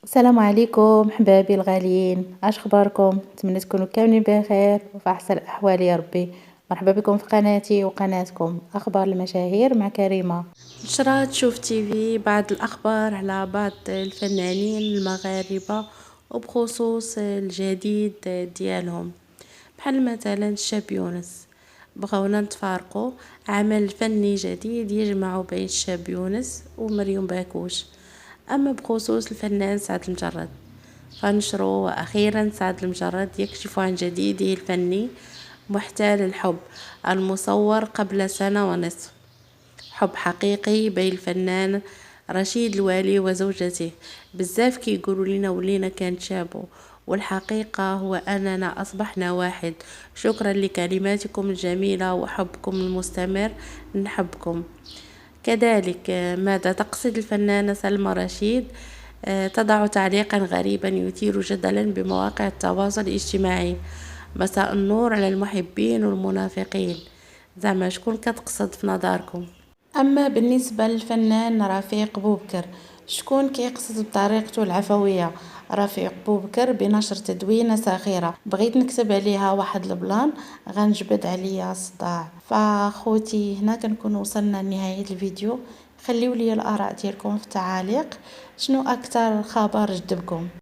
السلام عليكم حبايبي الغاليين، اش اخباركم؟ نتمنى تكونوا كاملين بخير وفي احسن الاحوال يا ربي. مرحبا بكم في قناتي وقناتكم اخبار المشاهير مع كريمه. نشرات شوف تيفي بعض الاخبار على بعض الفنانين المغاربه وبخصوص الجديد ديالهم، بحال مثلا الشاب يونس. بغاونا نتفارقوا عمل فني جديد يجمع بين الشاب يونس ومريم باكوش. أما بخصوص الفنان سعد المجرد، فنشروا أخيرا سعد المجرد يكشف عن جديده الفني محتال الحب المصور قبل سنة ونصف. حب حقيقي بين الفنان رشيد الوالي وزوجته. بزاف كيقولوا لنا ولينا كنتشابهوا، والحقيقة هو أننا أصبحنا واحد. شكرا لكلماتكم الجميلة وحبكم المستمر، نحبكم. كذلك ماذا تقصد الفنانة سلمى رشيد؟ تضع تعليقا غريبا يثير جدلا بمواقع التواصل الاجتماعي. مساء النور على المحبين والمنافقين. زعما شكون كتقصد في نظركم؟ اما بالنسبه للفنان رفيق بوبكر، شكون كيقصد بطريقته العفويه؟ رفيق بوبكر بنشر تدوينه ساخره بغيت نكتب عليها واحد البلان غنجبد عليا الصداع. فاخوتي هنا كنكون وصلنا لنهايه الفيديو. خليوا لي الاراء ديالكم في التعاليق، شنو اكثر خبر جذبكم؟